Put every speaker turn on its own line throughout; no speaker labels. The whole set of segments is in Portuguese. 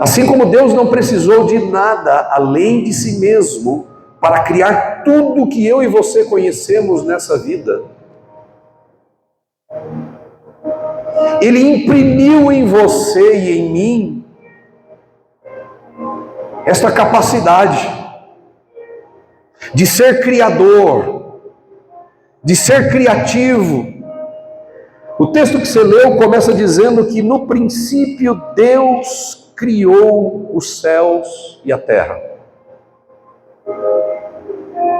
Assim como Deus não precisou de nada além de si mesmo para criar tudo que eu e você conhecemos nessa vida, Ele imprimiu em você e em mim esta capacidade de ser criador, de ser criativo. O texto que você leu começa dizendo que no princípio Deus criou os céus e a terra.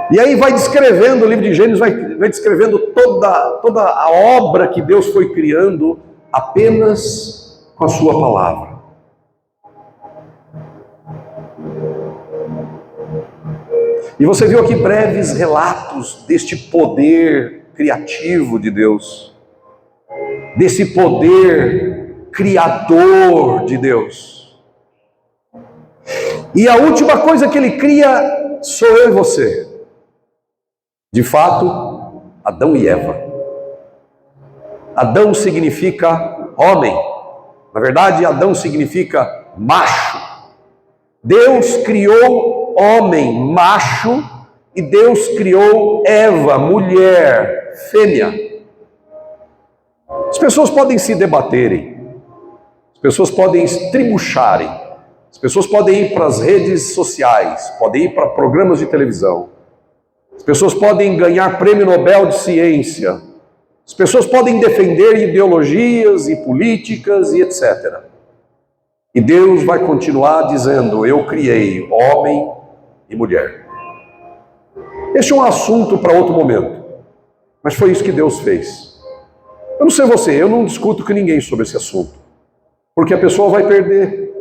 E aí vai descrevendo, o livro de Gênesis vai descrevendo toda a obra que Deus foi criando apenas com a sua palavra. E você viu aqui breves relatos deste poder criativo de Deus, desse poder criador de Deus. E a última coisa que Ele cria sou eu e você. De fato, Adão e Eva. Adão significa homem. Na verdade, Adão significa macho. Deus criou homem, macho, e Deus criou Eva, mulher, fêmea. As pessoas podem se debaterem, as pessoas podem estribucharem, as pessoas podem ir para as redes sociais, podem ir para programas de televisão, as pessoas podem ganhar prêmio Nobel de Ciência, as pessoas podem defender ideologias e políticas e etc. E Deus vai continuar dizendo: eu criei homem e mulher. Este é um assunto para outro momento, mas foi isso que Deus fez. Eu não sei você, eu não discuto com ninguém sobre esse assunto, porque a pessoa vai perder.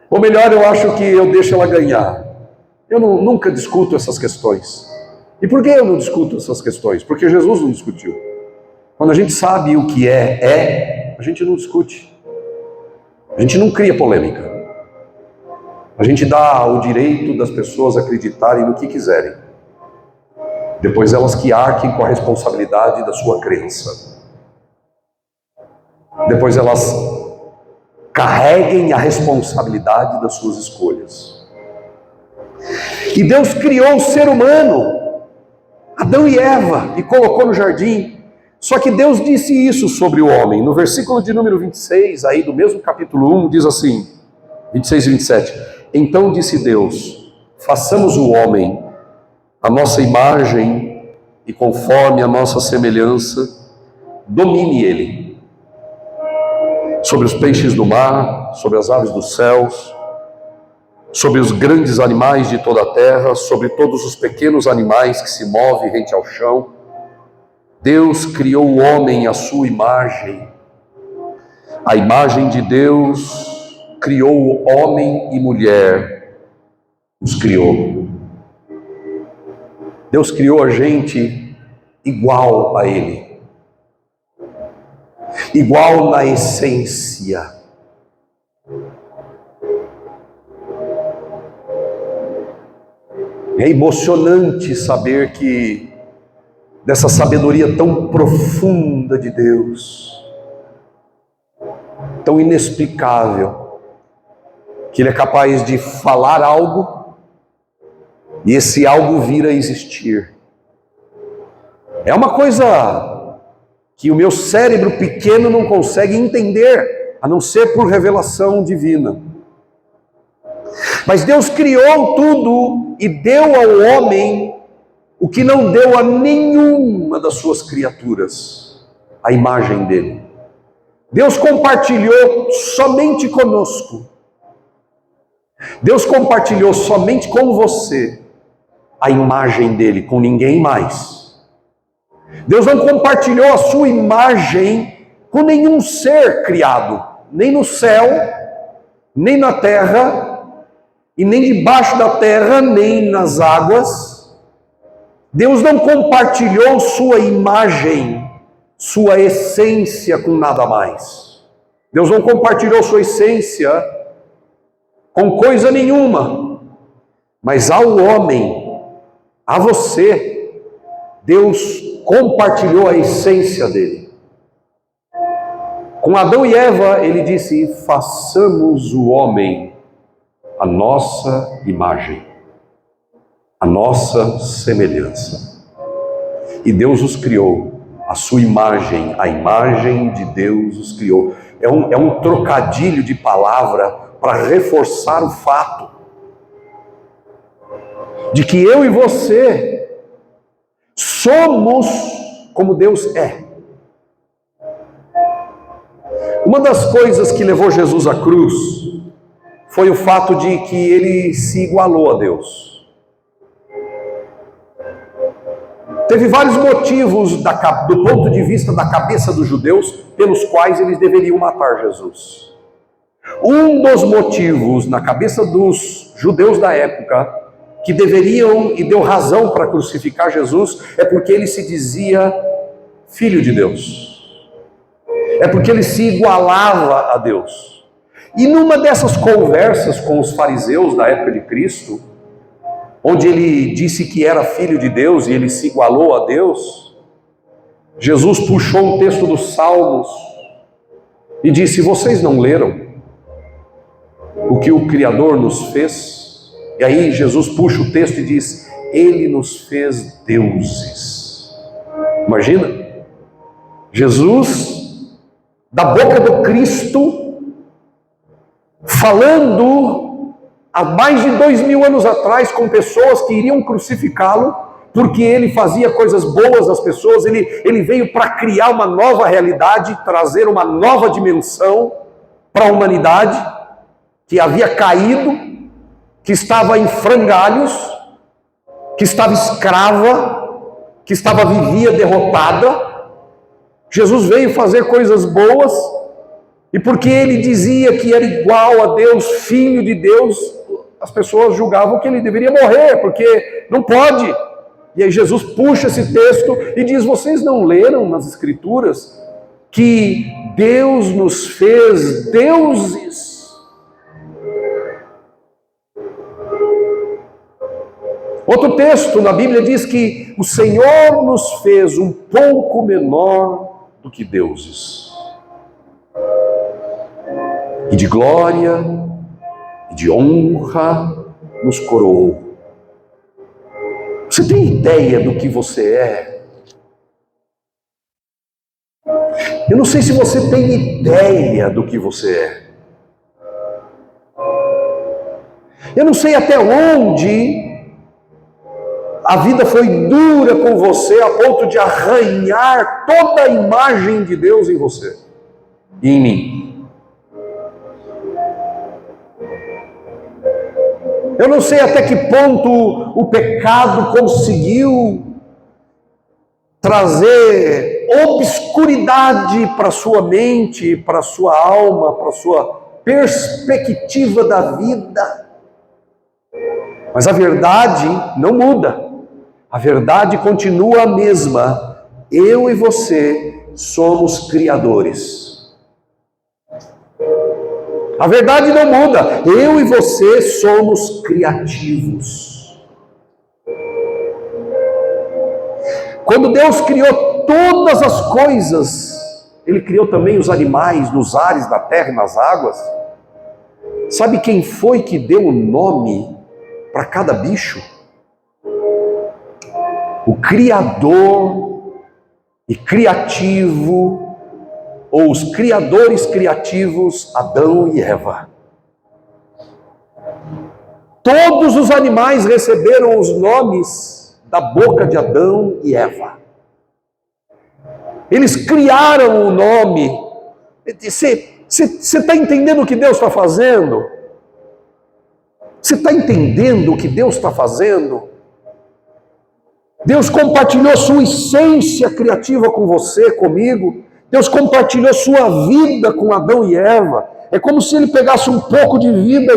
Ou melhor, eu acho que eu deixo ela ganhar. Eu nunca discuto essas questões. E por que eu não discuto essas questões? Porque Jesus não discutiu. Quando a gente sabe o que a gente não discute. A gente não cria polêmica. A gente dá o direito das pessoas acreditarem no que quiserem. Depois elas que arquem com a responsabilidade da sua crença. Depois elas carreguem a responsabilidade das suas escolhas. E Deus criou o ser humano, Adão e Eva, e colocou no jardim. Só que Deus disse isso sobre o homem. No versículo de número 26, aí do mesmo capítulo 1, diz assim, 26 e 27. Então disse Deus: façamos o homem a nossa imagem e conforme a nossa semelhança, domine ele sobre os peixes do mar, sobre as aves dos céus, sobre os grandes animais de toda a terra, sobre todos os pequenos animais que se movem rente ao chão. Deus criou o homem à sua imagem. A imagem de Deus criou homem e mulher, os criou. Deus criou a gente igual a Ele, igual na essência. É emocionante saber que dessa sabedoria tão profunda de Deus, tão inexplicável, que Ele é capaz de falar algo e esse algo vir a existir. É uma coisa que o meu cérebro pequeno não consegue entender, a não ser por revelação divina. Mas Deus criou tudo e deu ao homem o que não deu a nenhuma das suas criaturas, a imagem dele. Deus compartilhou somente conosco. Deus compartilhou somente com você a imagem dele, com ninguém mais. Deus não compartilhou a sua imagem com nenhum ser criado, nem no céu, nem na terra, e nem debaixo da terra, nem nas águas. Deus não compartilhou sua imagem, sua essência com nada mais. Deus não compartilhou sua essência com coisa nenhuma. Mas ao homem, a você, Deus compartilhou a essência dele. Com Adão e Eva, ele disse: façamos o homem a nossa imagem, a nossa semelhança. E Deus os criou, a sua imagem, a imagem de Deus os criou. É um trocadilho de palavra para reforçar o fato de que eu e você somos como Deus é. Uma das coisas que levou Jesus à cruz foi o fato de que ele se igualou a Deus. Teve vários motivos do ponto de vista da cabeça dos judeus pelos quais eles deveriam matar Jesus. Um dos motivos na cabeça dos judeus da época que deveriam e deu razão para crucificar Jesus é porque ele se dizia filho de Deus. É porque ele se igualava a Deus. E numa dessas conversas com os fariseus da época de Cristo, onde ele disse que era filho de Deus e ele se igualou a Deus, Jesus puxou um texto dos Salmos e disse: vocês não leram o que o Criador nos fez? E aí Jesus puxa o texto e diz: ele nos fez deuses. Imagina, Jesus, da boca do Cristo, falando há mais de 2000 anos atrás com pessoas que iriam crucificá-lo, porque ele fazia coisas boas às pessoas, ele veio para criar uma nova realidade, trazer uma nova dimensão para a humanidade, que havia caído, que estava em frangalhos, que estava escrava, que vivia derrotada. Jesus veio fazer coisas boas, e porque ele dizia que era igual a Deus, filho de Deus, as pessoas julgavam que ele deveria morrer, porque não pode. E aí Jesus puxa esse texto e diz: vocês não leram nas Escrituras que Deus nos fez deuses? Outro texto na Bíblia diz que o Senhor nos fez um pouco menor do que deuses, e de glória e de honra nos coroou. Você tem ideia do que você é? Eu não sei se você tem ideia do que você é. Eu não sei até onde a vida foi dura com você a ponto de arranhar toda a imagem de Deus em você e em mim. Eu não sei até que ponto o pecado conseguiu trazer obscuridade para a sua mente, para a sua alma, para a sua perspectiva da vida. Mas a verdade não muda. A verdade continua a mesma. Eu e você somos criadores. A verdade não muda. Eu e você somos criativos. Quando Deus criou todas as coisas, Ele criou também os animais nos ares, na terra e nas águas. Sabe quem foi que deu o nome para cada bicho? O Criador e criativo, ou os criadores criativos, Adão e Eva. Todos os animais receberam os nomes da boca de Adão e Eva. Eles criaram o nome. Você está entendendo o que Deus está fazendo? Você está entendendo o que Deus está fazendo? Deus compartilhou sua essência criativa com você, comigo. Deus compartilhou sua vida com Adão e Eva. É como se ele pegasse um pouco de vida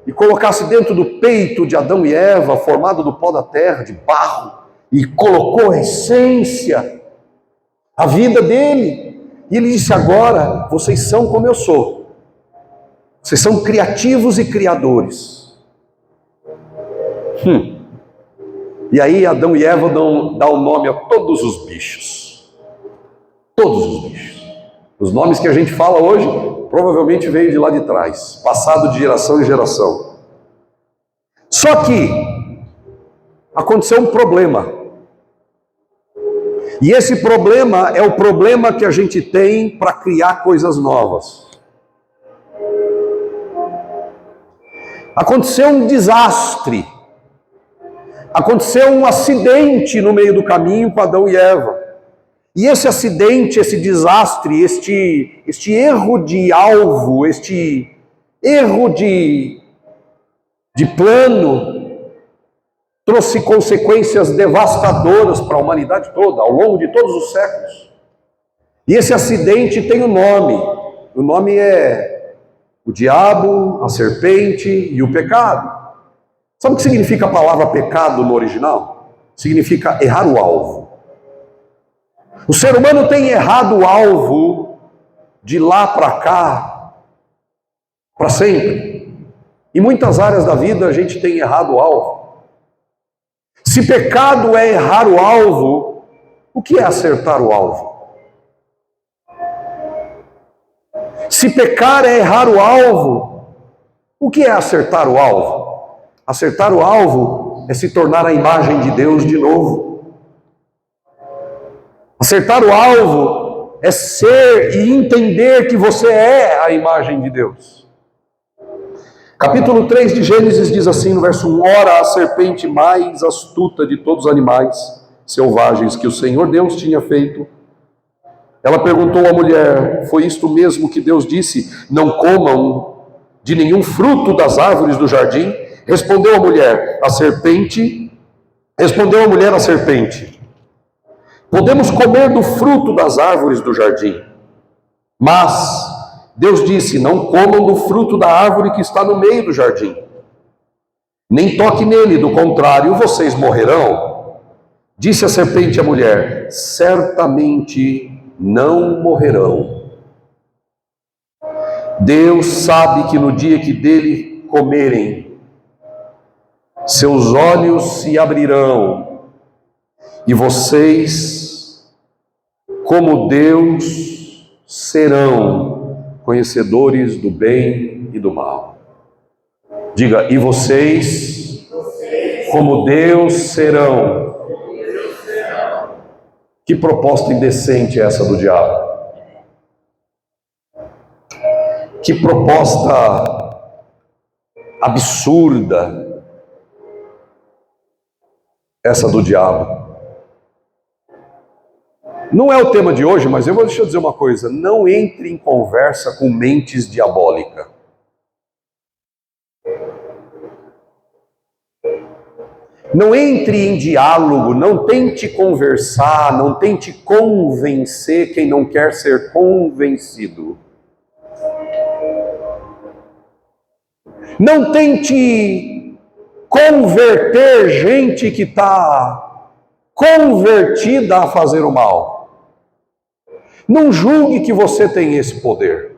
e colocasse dentro do peito de Adão e Eva, formado do pó da terra, de barro, e colocou a essência, a vida dele. E ele disse: agora vocês são como eu sou. Vocês são criativos e criadores. E aí Adão e Eva dão o nome a todos os bichos. Todos os bichos. Os nomes que a gente fala hoje provavelmente veio de lá de trás, passado de geração em geração. Só que aconteceu um problema. E esse problema é o problema que a gente tem para criar coisas novas. Aconteceu um desastre. Aconteceu um acidente no meio do caminho com Adão e Eva. E esse acidente, esse desastre, este erro de alvo, este erro de plano, trouxe consequências devastadoras para a humanidade toda, ao longo de todos os séculos. E esse acidente tem um nome. O nome é o diabo, a serpente e o pecado. Sabe o que significa a palavra pecado no original? Significa errar o alvo. O ser humano tem errado o alvo de lá para cá, para sempre. Em muitas áreas da vida a gente tem errado o alvo. Se pecado é errar o alvo, o que é acertar o alvo? Se pecar é errar o alvo, o que é acertar o alvo? Acertar o alvo é se tornar a imagem de Deus de novo. Acertar o alvo é ser e entender que você é a imagem de Deus. Capítulo 3 de Gênesis diz assim no verso 1: Ora, a serpente mais astuta de todos os animais selvagens que o Senhor Deus tinha feito, ela perguntou à mulher: foi isto mesmo que Deus disse, não comam de nenhum fruto das árvores do jardim? Respondeu a mulher à serpente, podemos comer do fruto das árvores do jardim. Mas Deus disse, não comam do fruto da árvore que está no meio do jardim. Nem toque nele, do contrário, vocês morrerão. Disse a serpente à mulher, certamente não morrerão. Deus sabe que no dia que dele comerem, seus olhos se abrirão e vocês, como Deus, serão conhecedores do bem e do mal. Diga, e vocês, como Deus, serão. Que proposta indecente é essa do diabo? Que proposta absurda essa do diabo. Não é o tema de hoje, mas deixa eu dizer uma coisa: não entre em conversa com mentes diabólicas. Não entre em diálogo, não tente conversar, não tente convencer quem não quer ser convencido. Não tente converter gente que está convertida a fazer o mal. Não julgue que você tem esse poder.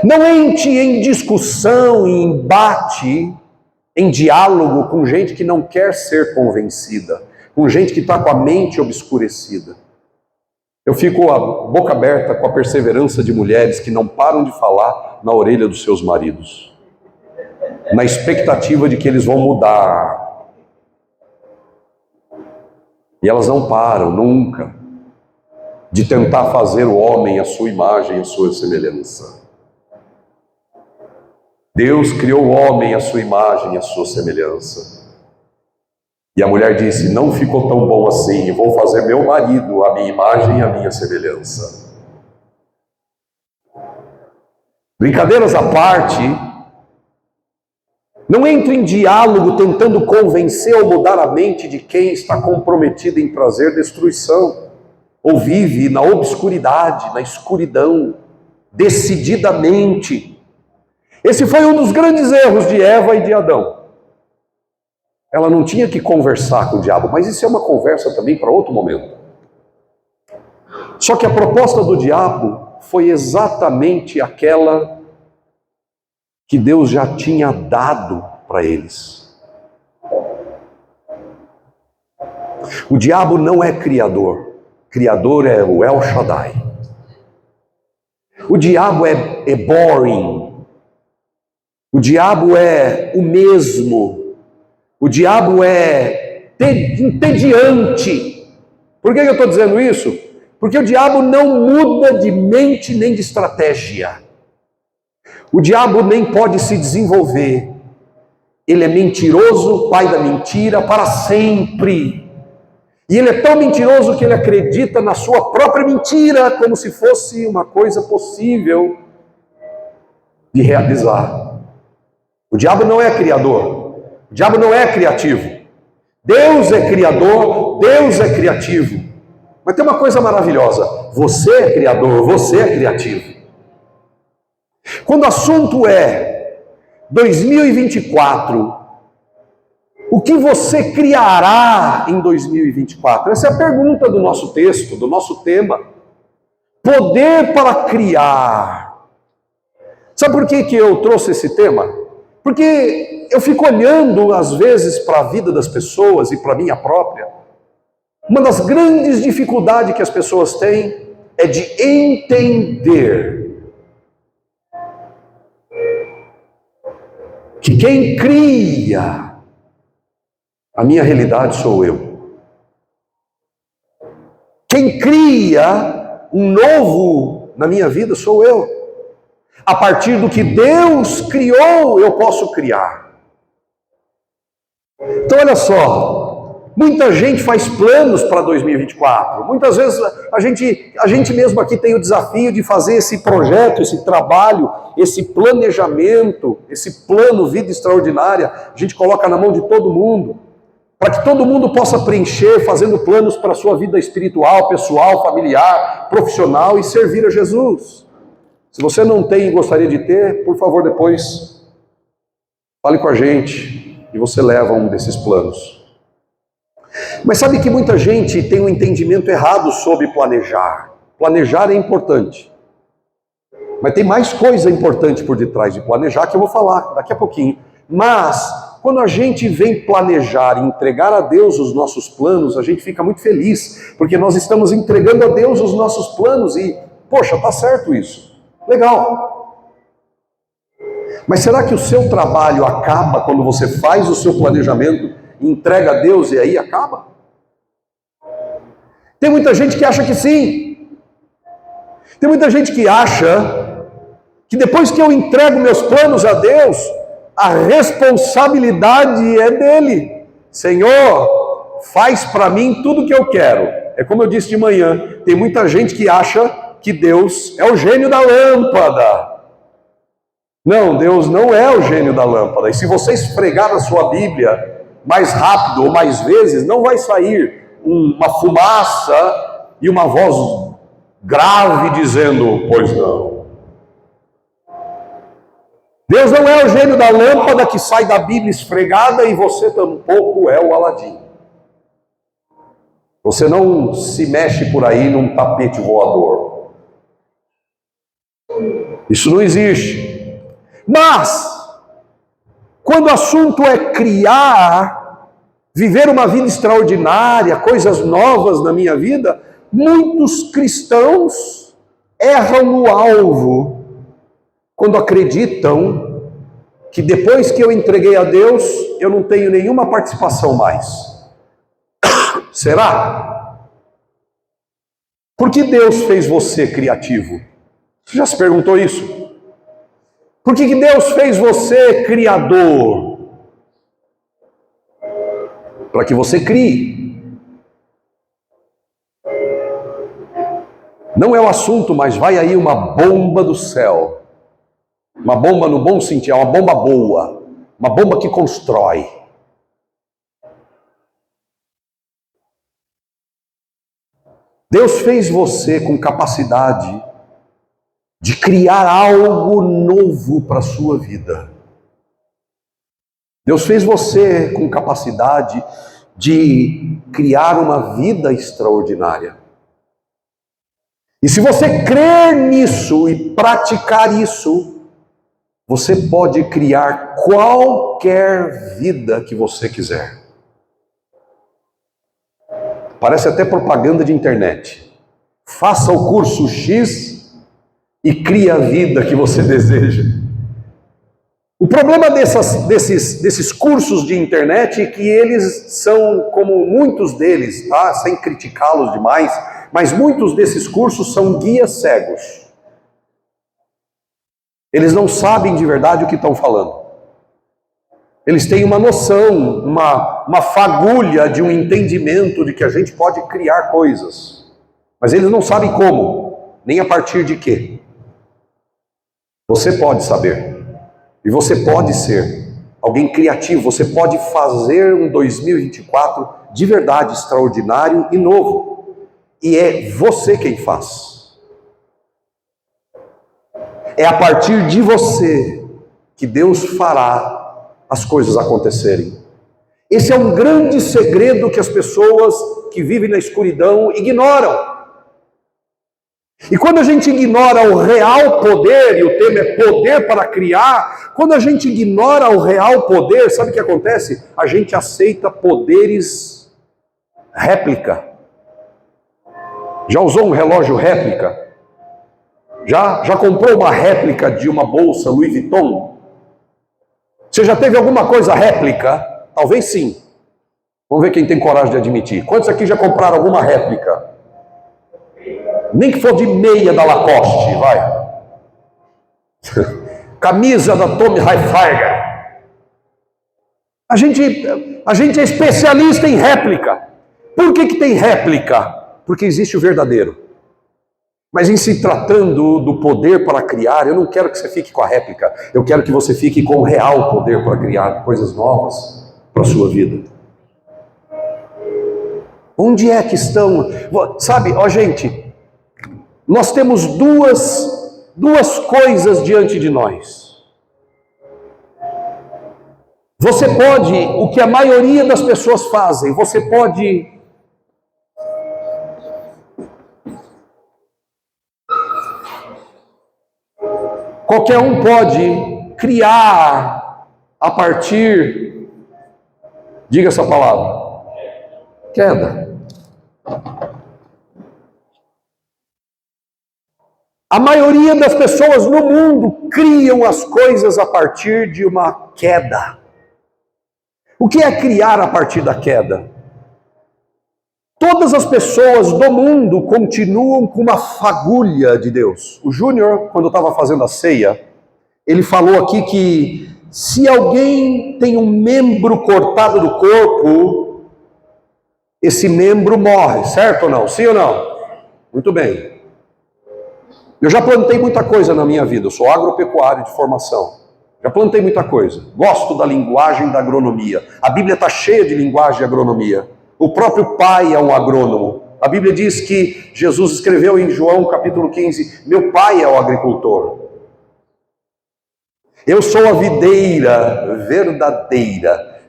Não entre em discussão, em embate, em diálogo com gente que não quer ser convencida, com gente que está com a mente obscurecida. Eu fico a boca aberta com a perseverança de mulheres que não param de falar na orelha dos seus maridos, na expectativa de que eles vão mudar. E elas não param, nunca, de tentar fazer o homem à sua imagem, à sua semelhança. Deus criou o homem à sua imagem, à sua semelhança. E a mulher disse, não ficou tão bom assim, vou fazer meu marido à minha imagem e à minha semelhança. Brincadeiras à parte, não entre em diálogo tentando convencer ou mudar a mente de quem está comprometido em trazer destruição, ou vive na obscuridade, na escuridão, decididamente. Esse foi um dos grandes erros de Eva e de Adão. Ela não tinha que conversar com o diabo, mas isso é uma conversa também para outro momento. Só que a proposta do diabo foi exatamente aquela que Deus já tinha dado para eles. O diabo não é criador. Criador é o El Shaddai. O diabo é boring. O diabo é o mesmo. O diabo é entediante. Por que eu estou dizendo isso? Porque o diabo não muda de mente nem de estratégia. O diabo nem pode se desenvolver. Ele é mentiroso, pai da mentira, para sempre. E ele é tão mentiroso que ele acredita na sua própria mentira, como se fosse uma coisa possível de realizar. O diabo não é criador. O diabo não é criativo. Deus é criador, Deus é criativo. Mas tem uma coisa maravilhosa. Você é criador, você é criativo. Quando o assunto é 2024, o que você criará em 2024? Essa é a pergunta do nosso texto, do nosso tema. Poder para criar. Sabe por que eu trouxe esse tema? Porque eu fico olhando, às vezes, para a vida das pessoas e para a minha própria. Uma das grandes dificuldades que as pessoas têm é de entender que quem cria a minha realidade sou eu. Quem cria um novo na minha vida sou eu. A partir do que Deus criou, eu posso criar. Então olha só, muita gente faz planos para 2024. Muitas vezes a gente mesmo aqui tem o desafio de fazer esse projeto, esse trabalho, esse planejamento, esse plano vida extraordinária. A gente coloca na mão de todo mundo, para que todo mundo possa preencher, fazendo planos para a sua vida espiritual, pessoal, familiar, profissional e servir a Jesus. Se você não tem e gostaria de ter, por favor, depois fale com a gente e você leva um desses planos. Mas sabe que muita gente tem um entendimento errado sobre planejar. Planejar é importante. Mas tem mais coisa importante por detrás de planejar que eu vou falar daqui a pouquinho. Mas quando a gente vem planejar e entregar a Deus os nossos planos, a gente fica muito feliz, porque nós estamos entregando a Deus os nossos planos e, poxa, tá certo isso. Legal. Mas será que o seu trabalho acaba quando você faz o seu planejamento, entrega a Deus e aí acaba? Tem muita gente que acha que sim. Tem muita gente que acha que depois que eu entrego meus planos a Deus, a responsabilidade é dele. Senhor, faz para mim tudo o que eu quero. É como eu disse de manhã, tem muita gente que acha que Deus é o gênio da lâmpada. Não, Deus não é o gênio da lâmpada. E se você esfregar na sua Bíblia mais rápido ou mais vezes, não vai sair uma fumaça e uma voz grave dizendo, pois não. Deus não é o gênio da lâmpada que sai da Bíblia esfregada e você tampouco é o Aladim. Você não se mexe por aí num tapete voador. Isso não existe. Mas, quando o assunto é criar, viver uma vida extraordinária, coisas novas na minha vida, muitos cristãos erram no alvo quando acreditam que depois que eu entreguei a Deus, eu não tenho nenhuma participação mais. Será? Por que Deus fez você criativo? Você já se perguntou isso? Por que Deus fez você criador? Para que você crie. Não é o assunto, mas vai aí uma bomba do céu. Uma bomba no bom sentido, é uma bomba boa. Uma bomba que constrói. Deus fez você com capacidade de criar algo novo para a sua vida. Deus fez você com capacidade de criar uma vida extraordinária. E se você crer nisso e praticar isso, você pode criar qualquer vida que você quiser. Parece até propaganda de internet. Faça o curso X e crie a vida que você deseja. O problema desses cursos de internet é que eles são, como muitos deles, tá? Sem criticá-los demais, mas muitos desses cursos são guias cegos. Eles não sabem de verdade o que estão falando. Eles têm uma noção, uma fagulha de um entendimento de que a gente pode criar coisas. Mas eles não sabem como, nem a partir de quê. Você pode saber. E você pode ser alguém criativo. Você pode fazer um 2024 de verdade extraordinário e novo. E é você quem faz. É a partir de você que Deus fará as coisas acontecerem. Esse é um grande segredo que as pessoas que vivem na escuridão ignoram. E quando a gente ignora o real poder, e o tema é poder para criar, quando a gente ignora o real poder, sabe o que acontece? A gente aceita poderes réplica. Já usou um relógio réplica? Já comprou uma réplica de uma bolsa Louis Vuitton? Você já teve alguma coisa réplica? Talvez sim. Vamos ver quem tem coragem de admitir. Quantos aqui já compraram alguma réplica? Nem que for de meia da Lacoste, vai. Camisa da Tommy Hilfiger. A gente é especialista em réplica. Por que tem réplica? Porque existe o verdadeiro. Mas em se tratando do poder para criar, eu não quero que você fique com a réplica. Eu quero que você fique com o real poder para criar coisas novas para a sua vida. Onde é que estão? Sabe, gente, nós temos duas coisas diante de nós. Você pode, o que a maioria das pessoas fazem, você pode qualquer um pode criar a partir, diga essa palavra, queda. A maioria das pessoas no mundo criam as coisas a partir de uma queda. O que é criar a partir da queda? Todas as pessoas do mundo continuam com uma fagulha de Deus. O Júnior, quando estava fazendo a ceia, ele falou aqui que se alguém tem um membro cortado do corpo, esse membro morre, certo ou não? Sim ou não? Muito bem. Eu já plantei muita coisa na minha vida, eu sou agropecuário de formação. Já plantei muita coisa. Gosto da linguagem da agronomia. A Bíblia está cheia de linguagem de agronomia. O próprio pai é um agrônomo. A Bíblia diz que Jesus escreveu em João capítulo 15, meu pai é o agricultor. Eu sou a videira verdadeira.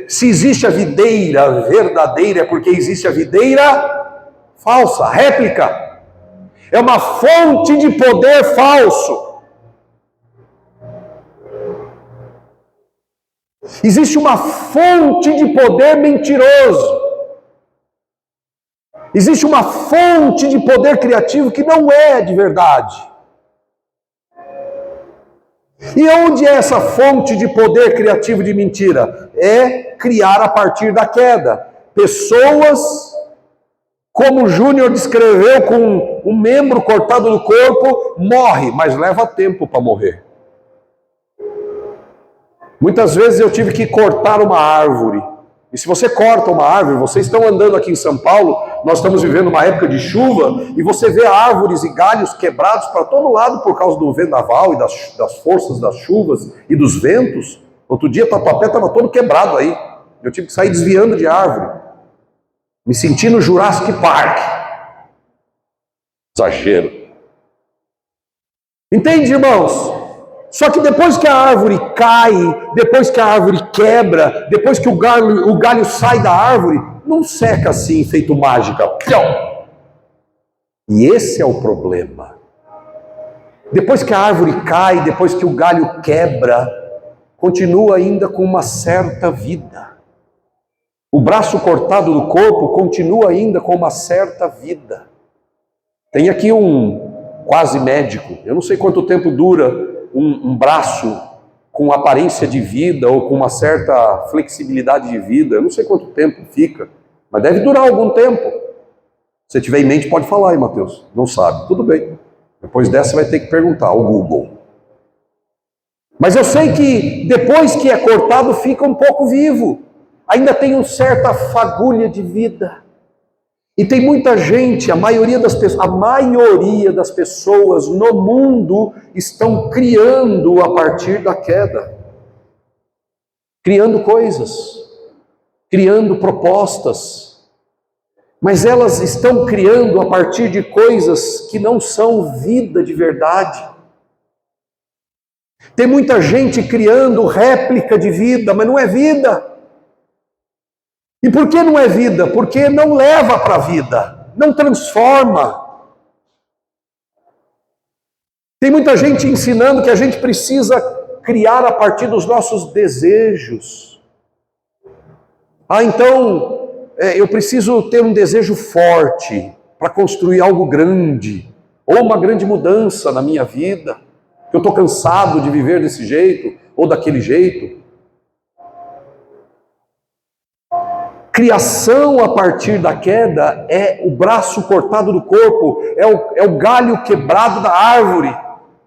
Se existe a videira verdadeira é porque existe a videira falsa, réplica. É uma fonte de poder falso. Existe uma fonte de poder mentiroso. Existe uma fonte de poder criativo que não é de verdade. E onde é essa fonte de poder criativo de mentira? É criar a partir da queda. Pessoas, como o Júnior descreveu, com um membro cortado do corpo, morre, mas leva tempo para morrer. Muitas vezes eu tive que cortar uma árvore. E se você corta uma árvore, vocês estão andando aqui em São Paulo, nós estamos vivendo uma época de chuva, e você vê árvores e galhos quebrados para todo lado por causa do vendaval e das forças das chuvas e dos ventos. Outro dia o tatuapé estava todo quebrado aí. Eu tive que sair desviando de árvore. Me senti no Jurassic Park. Exagero. Entende, irmãos? Só que depois que a árvore cai, depois que a árvore quebra, depois que o galho sai da árvore, não seca assim, feito mágica. E esse é o problema. Depois que a árvore cai, depois que o galho quebra, continua ainda com uma certa vida. O braço cortado do corpo continua ainda com uma certa vida. Tem aqui um quase médico, eu não sei quanto tempo dura um braço com aparência de vida ou com uma certa flexibilidade de vida, eu não sei quanto tempo fica, mas deve durar algum tempo. Se tiver em mente, pode falar aí, Mateus. Não sabe, tudo bem. Depois dessa vai ter que perguntar ao Google. Mas eu sei que depois que é cortado fica um pouco vivo. Ainda tem uma certa fagulha de vida. E tem muita gente, a maioria das pessoas no mundo estão criando a partir da queda. Criando coisas, criando propostas. Mas elas estão criando a partir de coisas que não são vida de verdade. Tem muita gente criando réplica de vida, mas não é vida. E por que não é vida? Porque não leva para a vida, não transforma. Tem muita gente ensinando que a gente precisa criar a partir dos nossos desejos. Então, eu preciso ter um desejo forte para construir algo grande, ou uma grande mudança na minha vida, que eu estou cansado de viver desse jeito, ou daquele jeito. Criação a partir da queda é o braço cortado do corpo, é o galho quebrado da árvore,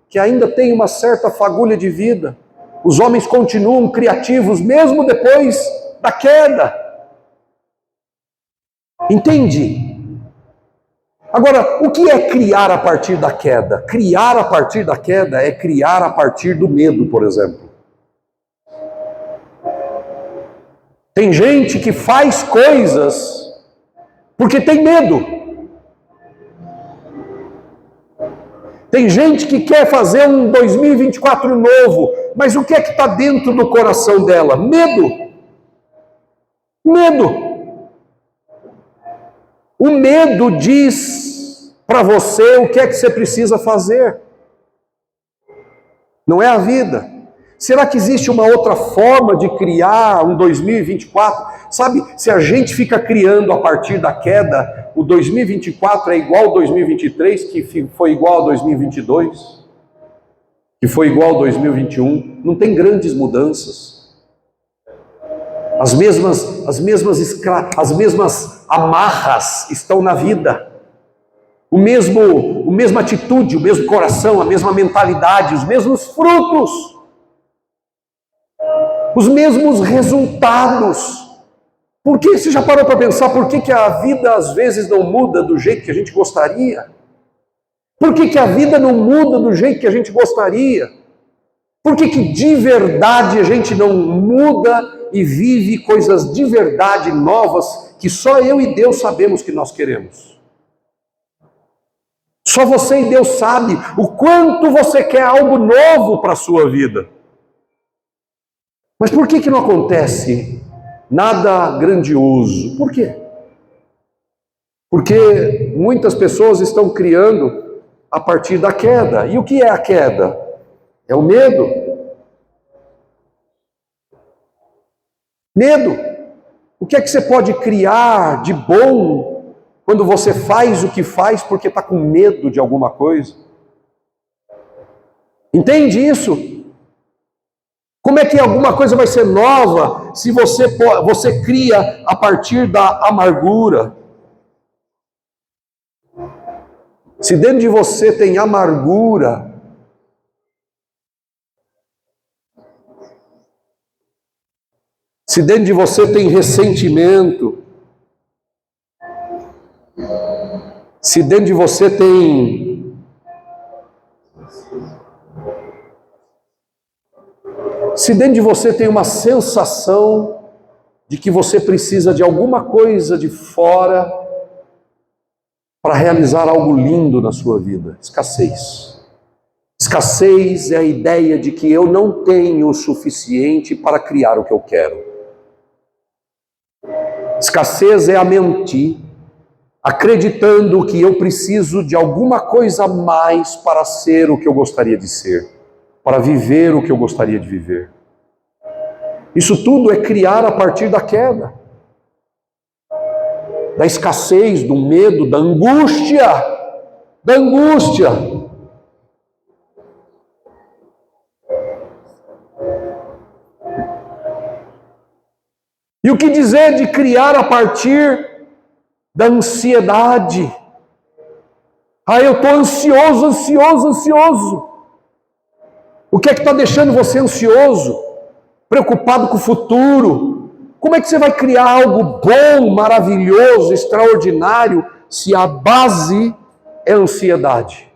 que ainda tem uma certa fagulha de vida. Os homens continuam criativos mesmo depois da queda. Entende? Agora, o que é criar a partir da queda? Criar a partir da queda é criar a partir do medo, por exemplo. Tem gente que faz coisas porque tem medo. Tem gente que quer fazer um 2024 novo, mas o que é que está dentro do coração dela? Medo. Medo. O medo diz para você o que é que você precisa fazer. Não é a vida. Será que existe uma outra forma de criar um 2024? Sabe, se a gente fica criando a partir da queda, o 2024 é igual ao 2023, que foi igual ao 2022, que foi igual ao 2021. Não tem grandes mudanças. As mesmas amarras estão na vida. A mesma atitude, o mesmo coração, a mesma mentalidade, os mesmos frutos. Os mesmos resultados. Por que você já parou para pensar por que a vida às vezes não muda do jeito que a gente gostaria? Por que a vida não muda do jeito que a gente gostaria? Por que de verdade a gente não muda e vive coisas de verdade novas que só eu e Deus sabemos que nós queremos? Só você e Deus sabe o quanto você quer algo novo para a sua vida. Mas por que não acontece nada grandioso? Por quê? Porque muitas pessoas estão criando a partir da queda. E o que é a queda? É o medo. Medo. O que é que você pode criar de bom quando você faz o que faz porque está com medo de alguma coisa? Entende isso? Como é que alguma coisa vai ser nova se você cria a partir da amargura? Se dentro de você tem amargura, se dentro de você tem ressentimento, se dentro de você tem uma sensação de que você precisa de alguma coisa de fora para realizar algo lindo na sua vida. Escassez. Escassez é a ideia de que eu não tenho o suficiente para criar o que eu quero. Escassez é a mentir, acreditando que eu preciso de alguma coisa a mais para ser o que eu gostaria de ser, para viver o que eu gostaria de viver. Isso tudo é criar a partir da queda. da escassez, do medo, da angústia, da angústia. E o que dizer de criar a partir da ansiedade? Eu estou ansioso, ansioso, ansioso. O que é que está deixando você ansioso? Preocupado com o futuro? Como é que você vai criar algo bom, maravilhoso, extraordinário, se a base é ansiedade?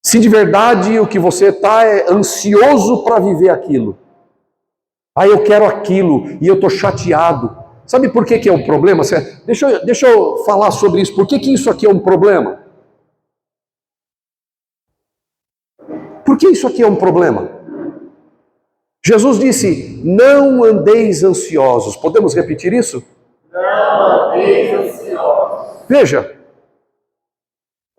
Se de verdade o que você está é ansioso para viver aquilo. Eu quero aquilo e eu estou chateado. Sabe por que é um problema? Deixa eu falar sobre isso. Por que isso aqui é um problema? Por que isso aqui é um problema? Jesus disse, não andeis ansiosos. Podemos repetir isso?
Não andeis ansiosos.
Veja,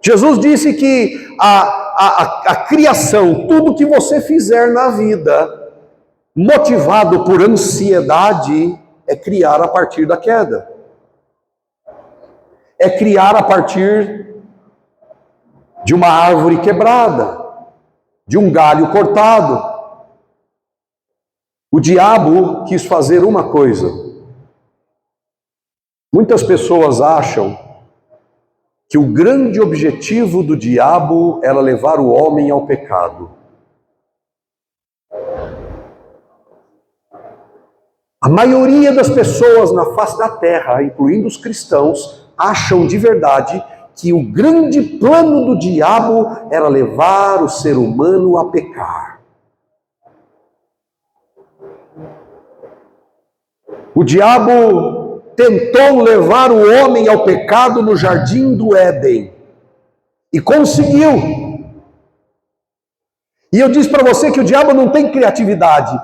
Jesus disse que a criação, tudo que você fizer na vida, motivado por ansiedade, é criar a partir da queda. É criar a partir de uma árvore quebrada, de um galho cortado. O diabo quis fazer uma coisa. Muitas pessoas acham que o grande objetivo do diabo era levar o homem ao pecado. A maioria das pessoas na face da terra, incluindo os cristãos, acham de verdade que o grande plano do diabo era levar o ser humano a pecar. O diabo tentou levar o homem ao pecado no jardim do Éden e conseguiu. E eu disse para você que o diabo não tem criatividade.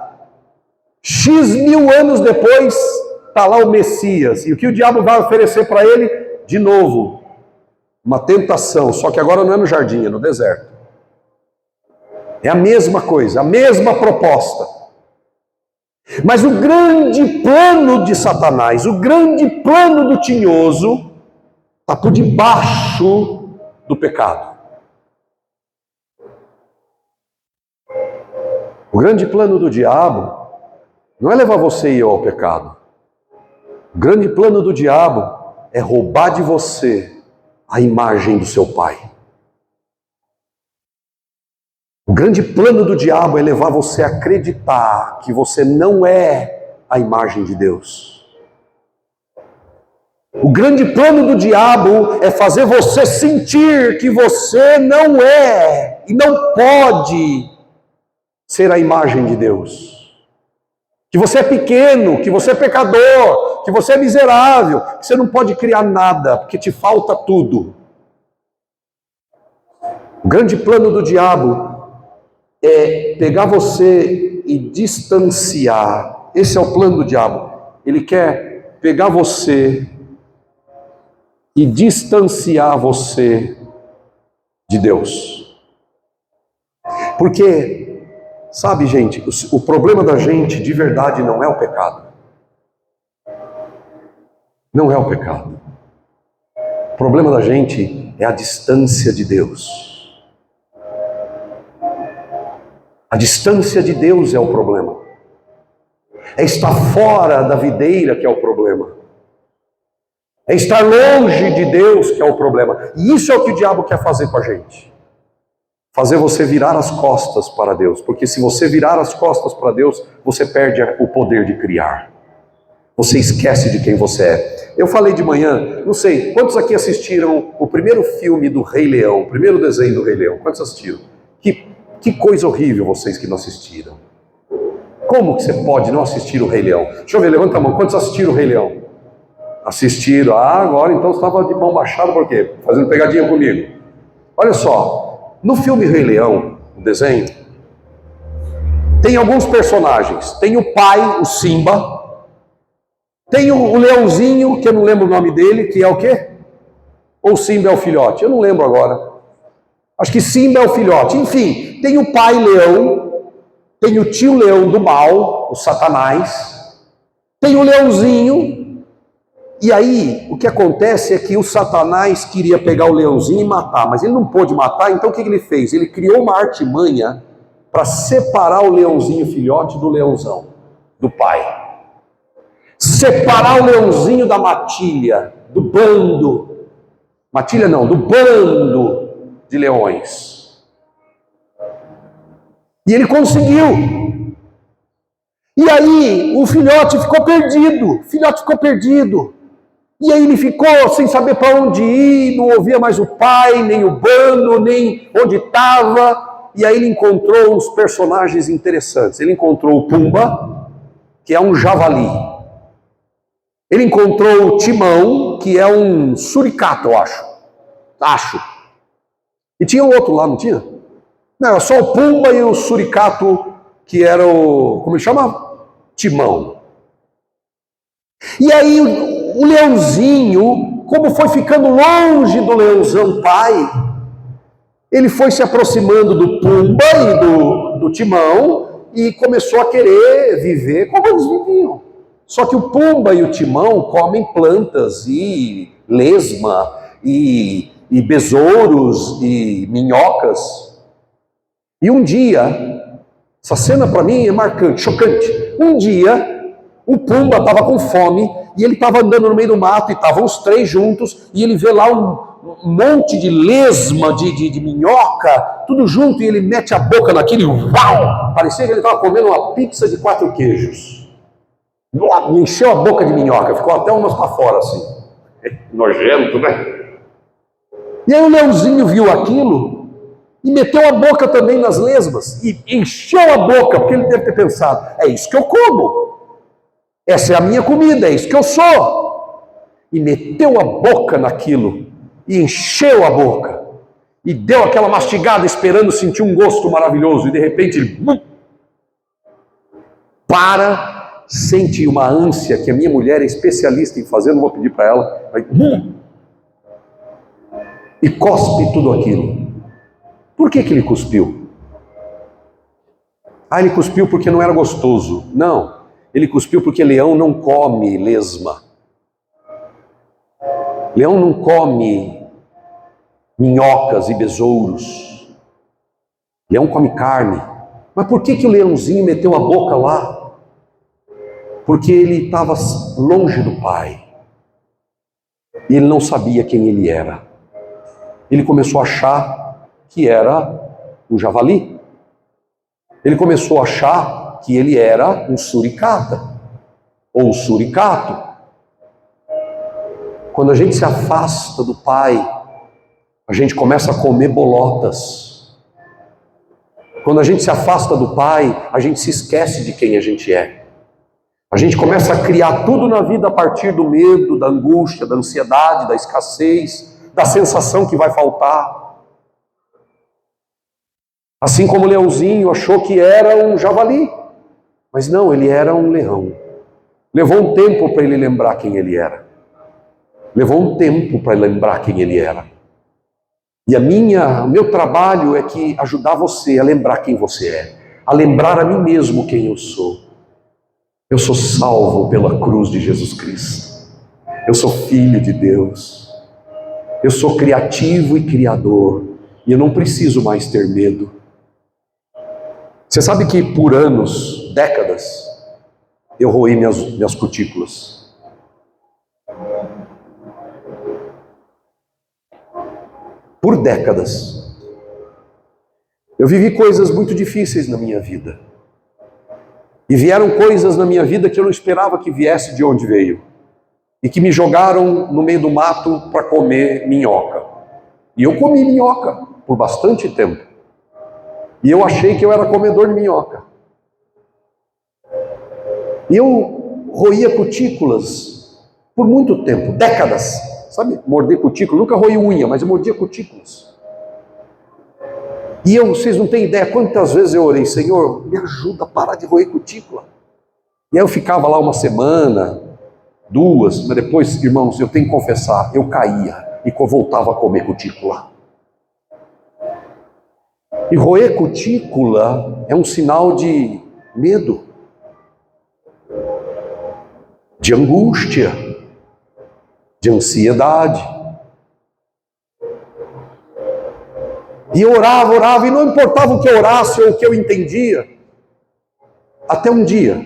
X mil anos depois, está lá o Messias. E o que o diabo vai oferecer para ele? De novo, uma tentação, só que agora não é no jardim, é no deserto. É a mesma coisa, a mesma proposta. Mas o grande plano de Satanás, o grande plano do tinhoso, está por debaixo do pecado. O grande plano do diabo não é levar você a ir ao pecado. O grande plano do diabo é roubar de você a imagem do seu pai. O grande plano do diabo é levar você a acreditar que você não é a imagem de Deus. O grande plano do diabo é fazer você sentir que você não é e não pode ser a imagem de Deus. Que você é pequeno, que você é pecador, que você é miserável, que você não pode criar nada, porque te falta tudo. O grande plano do diabo é pegar você e distanciar. Esse é o plano do diabo. Ele quer pegar você e distanciar você de Deus. Porque, sabe, gente, o problema da gente de verdade não é o pecado. Não é o pecado. O problema da gente é a distância de Deus. A distância de Deus é o problema. É estar fora da videira que é o problema. É estar longe de Deus que é o problema. E isso é o que o diabo quer fazer com a gente. Fazer você virar as costas para Deus. Porque se você virar as costas para Deus, você perde o poder de criar. Você esquece de quem você é. Eu falei de manhã, não sei, quantos aqui assistiram o primeiro filme do Rei Leão, o primeiro desenho do Rei Leão? Quantos assistiram? Que coisa horrível vocês que não assistiram. Como que você pode não assistir o Rei Leão? Deixa eu ver, levanta a mão, quantos assistiram o Rei Leão? Assistiram, agora então você estava de mão baixada, por quê? Fazendo pegadinha comigo. Olha só, no filme Rei Leão, o desenho, tem alguns personagens. Tem o pai, o Simba. Tem o leãozinho, que eu não lembro o nome dele, que é o quê? Ou o Simba é o filhote? Eu não lembro agora. Acho que Simba é o filhote. Enfim, tem o pai leão, tem o tio leão do mal, o Satanás, tem o leãozinho, E aí, o que acontece é que o Satanás queria pegar o leãozinho e matar, mas ele não pôde matar, então o que ele fez? Ele criou uma artimanha para separar o leãozinho filhote do leãozão, do pai. Separar o leãozinho da matilha, do bando. Matilha não, do bando de leões. E ele conseguiu. E aí, o filhote ficou perdido. E aí ele ficou sem saber para onde ir, não ouvia mais o pai, nem o bando, nem onde estava. E aí ele encontrou uns personagens interessantes. Ele encontrou o Pumba, que é um javali. Ele encontrou o Timão, que é um suricato, eu acho. E tinha outro lá, não tinha? Não, era só o Pumba e o suricato, que era o... como ele chama? Timão. E aí o leãozinho, como foi ficando longe do leãozão pai, ele foi se aproximando do Pumba e do Timão e começou a querer viver como eles viviam. Só que o Pumba e o Timão comem plantas e lesma e besouros e minhocas. E um dia, essa cena para mim é marcante, chocante. Um dia, o Pumba estava com fome e ele estava andando no meio do mato e estavam os três juntos e ele vê lá um monte de lesma, de minhoca, tudo junto, e ele mete a boca naquele, uau! Parecia que ele estava comendo uma pizza de 4 queijos. Encheu a boca de minhoca, ficou até umas para fora assim. Nojento, né? E aí o leãozinho viu aquilo e meteu a boca também nas lesmas e encheu a boca, porque ele deve ter pensado, é isso que eu como. Essa é a minha comida, é isso que eu sou. E meteu a boca naquilo, e encheu a boca, e deu aquela mastigada esperando sentir um gosto maravilhoso, e de repente ele sente uma ânsia que a minha mulher é especialista em fazer, não vou pedir para ela, vai, e cospe tudo aquilo. Por que ele cuspiu? Ele cuspiu porque não era gostoso. Não. Ele cuspiu porque leão não come lesma. Leão não come minhocas e besouros. Leão come carne. Mas por que o leãozinho meteu a boca lá? Porque ele estava longe do pai. E ele não sabia quem ele era. Ele começou a achar que era um javali. Ele começou a achar que ele era um suricata, ou um suricato. Quando a gente se afasta do pai, a gente começa a comer bolotas. Quando a gente se afasta do pai, a gente se esquece de quem a gente é. A gente começa a criar tudo na vida a partir do medo, da angústia, da ansiedade, da escassez, da sensação que vai faltar. Assim como o leãozinho achou que era um javali. Mas não, ele era um leão. Levou um tempo para ele lembrar quem ele era. Levou um tempo para lembrar quem ele era. E o meu trabalho é que ajudar você a lembrar quem você é. A lembrar a mim mesmo quem eu sou. Eu sou salvo pela cruz de Jesus Cristo. Eu sou filho de Deus. Eu sou criativo e criador. E eu não preciso mais ter medo. Você sabe que por anos, décadas, eu roí minhas cutículas. Por décadas. Eu vivi coisas muito difíceis na minha vida. E vieram coisas na minha vida que eu não esperava que viesse de onde veio. E que me jogaram no meio do mato para comer minhoca. E eu comi minhoca por bastante tempo. E eu achei que eu era comedor de minhoca. E eu roía cutículas por muito tempo, décadas. Sabe, morder cutícula, nunca roí unha, mas eu mordia cutículas. E vocês não têm ideia quantas vezes eu orei, Senhor, me ajuda a parar de roer cutícula. E aí eu ficava lá uma semana, 2, mas depois, irmãos, eu tenho que confessar, eu caía e voltava a comer cutícula. E roer cutícula é um sinal de medo, de angústia, de ansiedade. E eu orava, e não importava o que eu orasse ou o que eu entendia. Até um dia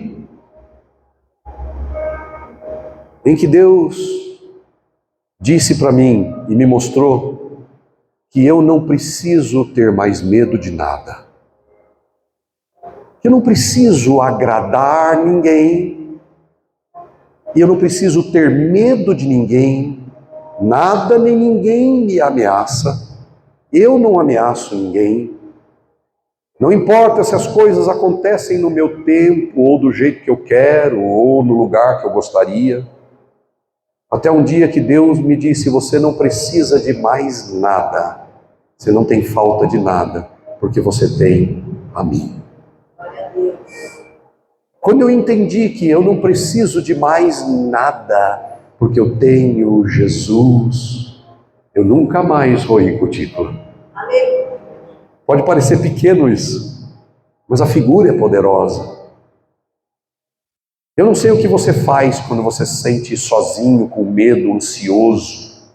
em que Deus disse para mim e me mostrou que eu não preciso ter mais medo de nada. Eu não preciso agradar ninguém. E eu não preciso ter medo de ninguém. Nada nem ninguém me ameaça. Eu não ameaço ninguém. Não importa se as coisas acontecem no meu tempo, ou do jeito que eu quero, ou no lugar que eu gostaria. Até um dia que Deus me disse: você não precisa de mais nada. Você não tem falta de nada, porque você tem a mim. Quando eu entendi que eu não preciso de mais nada, porque eu tenho Jesus, eu nunca mais roí cutícula. Pode parecer pequeno isso, mas a figura é poderosa. Eu não sei o que você faz quando você se sente sozinho, com medo, ansioso,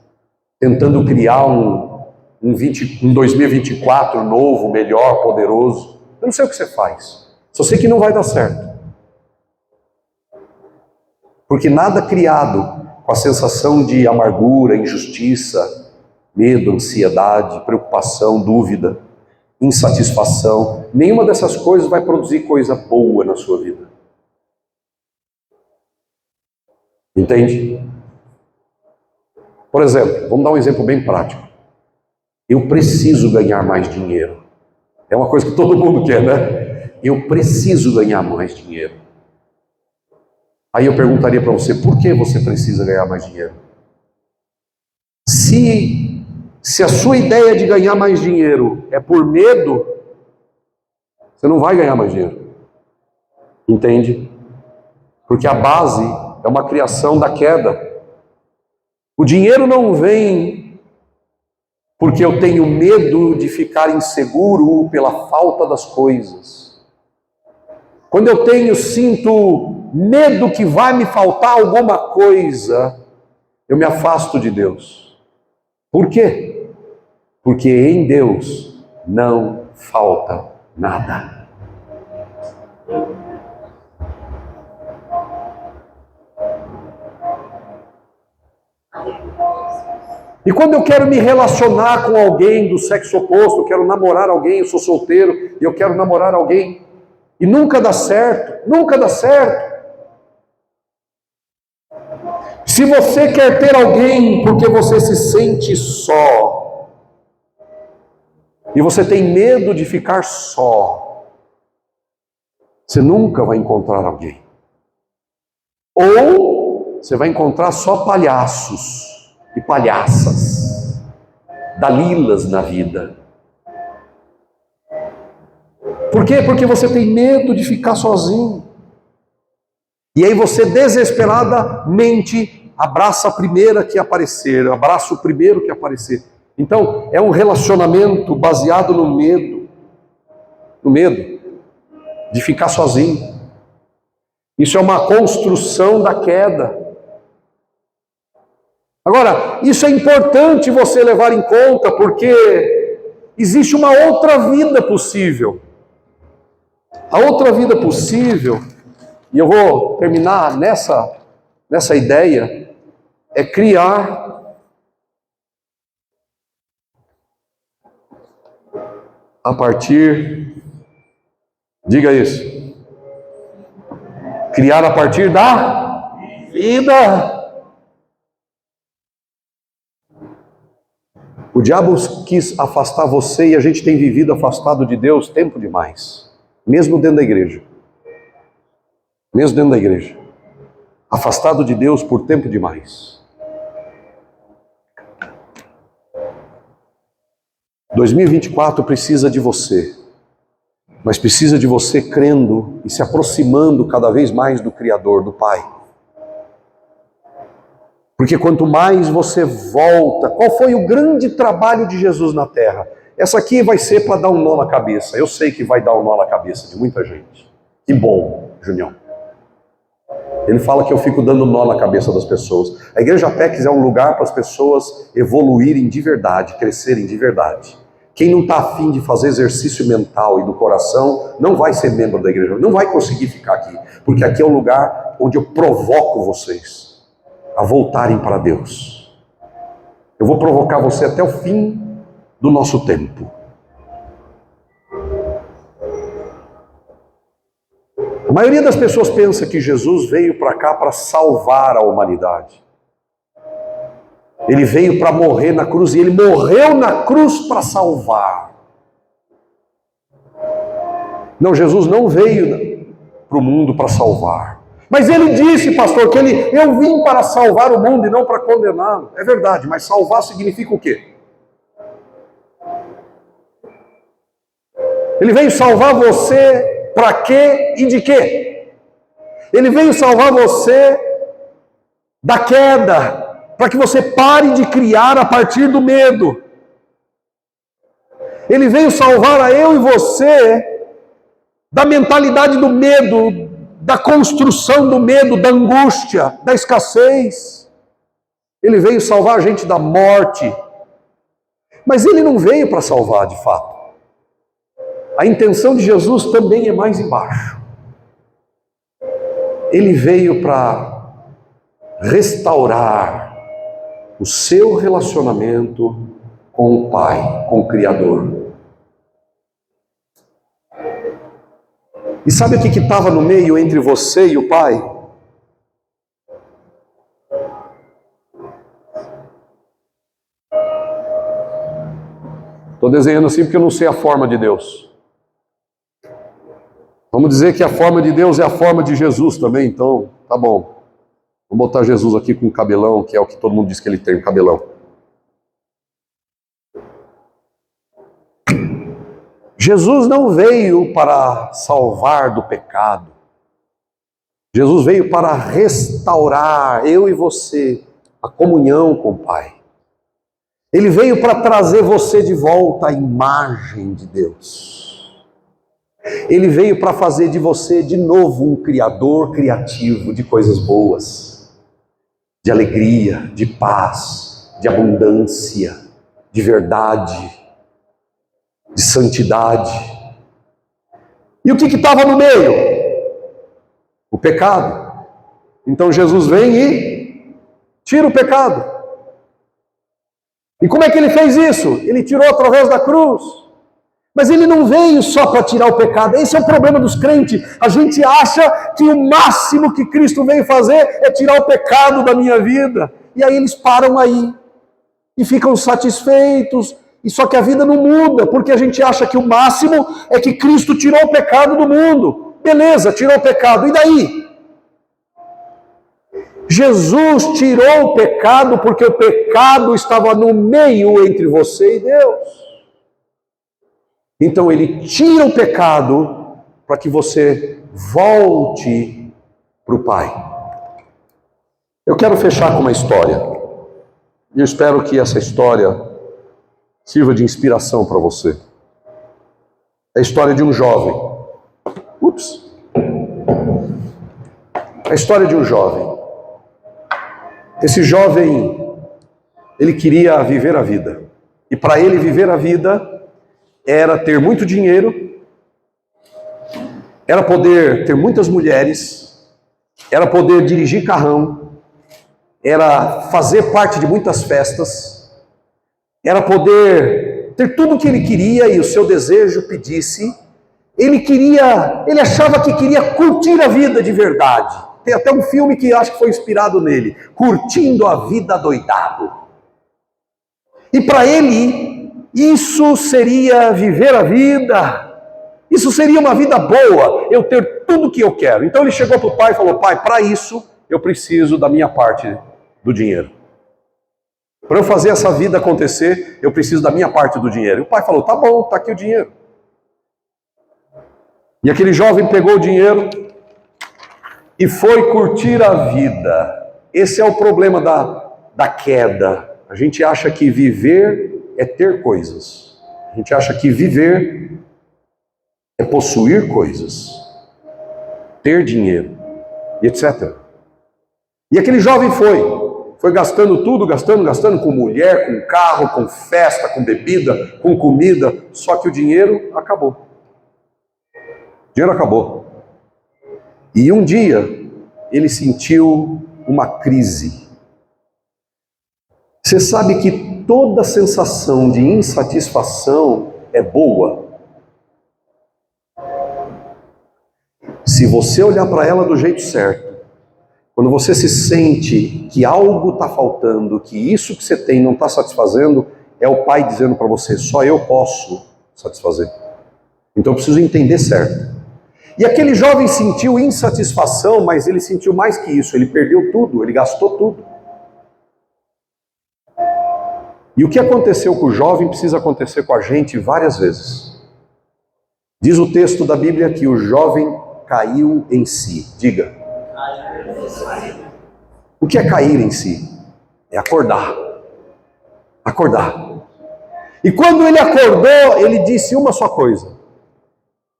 tentando criar um 2024 novo, melhor, poderoso. Eu não sei o que você faz, só sei que não vai dar certo. Porque nada criado com a sensação de amargura, injustiça, medo, ansiedade, preocupação, dúvida, insatisfação, nenhuma dessas coisas vai produzir coisa boa na sua vida. Entende? Por exemplo, vamos dar um exemplo bem prático. Eu preciso ganhar mais dinheiro. É uma coisa que todo mundo quer, né? Eu preciso ganhar mais dinheiro. Aí eu perguntaria para você: por que você precisa ganhar mais dinheiro? Se a sua ideia de ganhar mais dinheiro é por medo, você não vai ganhar mais dinheiro. Entende? Porque a base é uma criação da queda. O dinheiro não vem porque eu tenho medo de ficar inseguro pela falta das coisas. Quando eu sinto medo que vai me faltar alguma coisa, eu me afasto de Deus. Por quê? Porque em Deus não falta nada. E quando eu quero me relacionar com alguém do sexo oposto, eu quero namorar alguém, eu sou solteiro e eu quero namorar alguém, e nunca dá certo, nunca dá certo. Se você quer ter alguém porque você se sente só, e você tem medo de ficar só, você nunca vai encontrar alguém. Ou você vai encontrar só palhaços e palhaças, dalilas na vida. Por quê? Porque você tem medo de ficar sozinho. E aí você desesperadamente abraça a primeira que aparecer, abraça o primeiro que aparecer. Então, é um relacionamento baseado no medo de ficar sozinho. Isso é uma construção da queda. Agora, isso é importante você levar em conta, porque existe uma outra vida possível. A outra vida possível, e eu vou terminar nessa ideia, é criar a partir, diga isso, criar a partir da vida. O diabo quis afastar você e a gente tem vivido afastado de Deus tempo demais, mesmo dentro da igreja. Mesmo dentro da igreja. Afastado de Deus por tempo demais. 2024 precisa de você, mas precisa de você crendo e se aproximando cada vez mais do Criador, do Pai. Porque quanto mais você volta, qual foi o grande trabalho de Jesus na terra? Essa aqui vai ser para dar um nó na cabeça. Eu sei que vai dar um nó na cabeça de muita gente. Que bom, Junião. Ele fala que eu fico dando nó na cabeça das pessoas. A Igreja Apex é um lugar para as pessoas evoluírem de verdade, crescerem de verdade. Quem não está afim de fazer exercício mental e do coração, não vai ser membro da igreja, não vai conseguir ficar aqui. Porque aqui é o lugar onde eu provoco vocês a voltarem para Deus. Eu vou provocar você até o fim do nosso tempo. A maioria das pessoas pensa que Jesus veio para cá para salvar a humanidade. Ele veio para morrer na cruz e ele morreu na cruz para salvar. Não, Jesus não veio para o mundo para salvar. Mas ele disse, pastor, que eu vim para salvar o mundo e não para condená-lo. É verdade, mas salvar significa o quê? Ele veio salvar você para quê e de quê? Ele veio salvar você da queda, para que você pare de criar a partir do medo. Ele veio salvar a eu e você da mentalidade do medo, da construção do medo, da angústia, da escassez. Ele veio salvar a gente da morte. Mas ele não veio para salvar de fato. A intenção de Jesus também é mais embaixo. Ele veio para restaurar o seu relacionamento com o Pai, com o Criador. E sabe o que estava no meio entre você e o Pai? Estou desenhando assim porque eu não sei a forma de Deus. Vamos dizer que a forma de Deus é a forma de Jesus também, então tá bom. Vamos botar Jesus aqui com um cabelão, que é o que todo mundo diz que ele tem, um cabelão. Jesus não veio para salvar do pecado. Jesus veio para restaurar eu e você a comunhão com o Pai. Ele veio para trazer você de volta à imagem de Deus. Ele veio para fazer de você de novo um criador criativo de coisas boas, de alegria, de paz, de abundância, de verdade, de santidade. E o que estava no meio? O pecado. Então Jesus vem e tira o pecado. E como é que ele fez isso? Ele tirou através da cruz. Mas ele não veio só para tirar o pecado. Esse é o problema dos crentes. A gente acha que o máximo que Cristo veio fazer é tirar o pecado da minha vida. E aí eles param aí. E ficam satisfeitos. E só que a vida não muda, porque a gente acha que o máximo é que Cristo tirou o pecado do mundo. Beleza, tirou o pecado. E daí? Jesus tirou o pecado porque o pecado estava no meio entre você e Deus. Então ele tira o pecado para que você volte para o Pai. Eu quero fechar com uma história. E eu espero que essa história sirva de inspiração para você. É a história de um jovem. A história de um jovem. Esse jovem, ele queria viver a vida. E para ele viver a vida era ter muito dinheiro, era poder ter muitas mulheres, era poder dirigir carrão, era fazer parte de muitas festas, era poder ter tudo o que ele queria e o seu desejo pedisse. Ele achava que queria curtir a vida de verdade. Tem até um filme que acho que foi inspirado nele, Curtindo a Vida Doidado. E para ele, isso seria viver a vida, isso seria uma vida boa, eu ter tudo o que eu quero. Então ele chegou para o pai e falou: pai, para isso eu preciso da minha parte do dinheiro. Para eu fazer essa vida acontecer, eu preciso da minha parte do dinheiro. E o pai falou: tá bom, tá aqui o dinheiro. E aquele jovem pegou o dinheiro e foi curtir a vida. Esse é o problema da queda. A gente acha que viver é ter coisas. A gente acha que viver é possuir coisas, ter dinheiro, e etc. E aquele jovem foi gastando tudo, gastando com mulher, com carro, com festa, com bebida, com comida, só que o dinheiro acabou. O dinheiro acabou. E um dia ele sentiu uma crise. Você sabe que toda sensação de insatisfação é boa. Se você olhar para ela do jeito certo, quando você se sente que algo está faltando, que isso que você tem não está satisfazendo, é o Pai dizendo para você, só eu posso satisfazer. Então eu preciso entender certo. E aquele jovem sentiu insatisfação, mas ele sentiu mais que isso, ele perdeu tudo, ele gastou tudo. E o que aconteceu com o jovem precisa acontecer com a gente várias vezes. Diz o texto da Bíblia que o jovem caiu em si. Diga. O que é cair em si? É acordar. Acordar. E quando ele acordou, ele disse uma só coisa: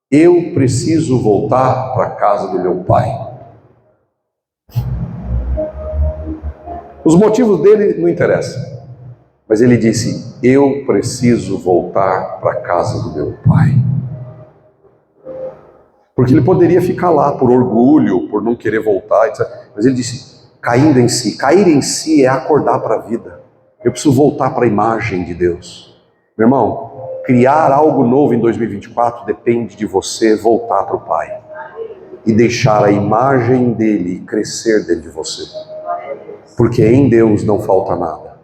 eu preciso voltar para a casa do meu pai. Os motivos dele não interessam. Mas ele disse, eu preciso voltar para a casa do meu pai. Porque ele poderia ficar lá por orgulho, por não querer voltar, etc. Mas ele disse, caindo em si. Cair em si é acordar para a vida. Eu preciso voltar para a imagem de Deus. Meu irmão, criar algo novo em 2024 depende de você voltar para o Pai. E deixar a imagem dele crescer dentro de você. Porque em Deus não falta nada.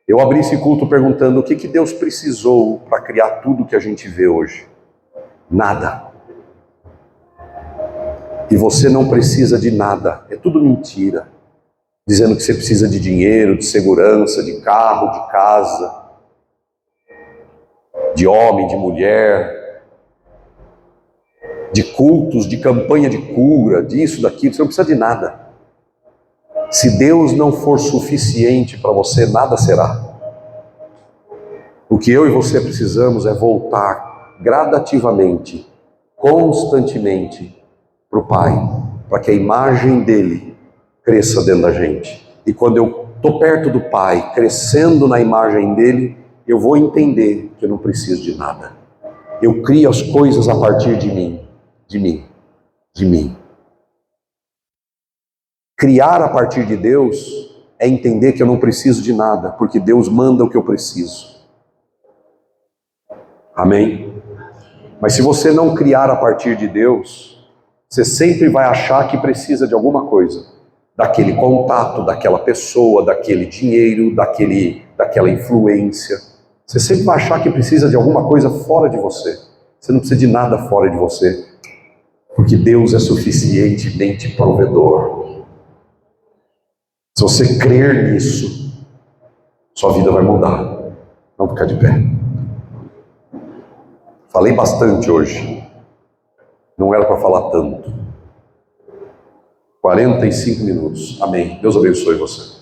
Eu abri esse culto perguntando o que Deus precisou para criar tudo que a gente vê hoje. Nada. E você não precisa de nada. É tudo mentira. Dizendo que você precisa de dinheiro, de segurança, de carro, de casa, de homem, de mulher, de cultos, de campanha de cura, disso, daquilo. Você não precisa de nada. Se Deus não for suficiente para você, nada será. O que eu e você precisamos é voltar gradativamente, constantemente para o Pai, para que a imagem dele cresça dentro da gente. E quando eu estou perto do Pai, crescendo na imagem dele, eu vou entender que eu não preciso de nada. Eu crio as coisas a partir de mim, de mim, de mim. Criar a partir de Deus é entender que eu não preciso de nada, porque Deus manda o que eu preciso. Amém? Mas se você não criar a partir de Deus, você sempre vai achar que precisa de alguma coisa. Daquele contato, daquela pessoa, daquele dinheiro, daquela influência. Você sempre vai achar que precisa de alguma coisa fora de você. Você não precisa de nada fora de você, porque Deus é suficientemente provedor. Se você crer nisso, sua vida vai mudar. Vamos ficar de pé. Falei bastante hoje. Não era para falar tanto. 45 minutos. Amém. Deus abençoe você.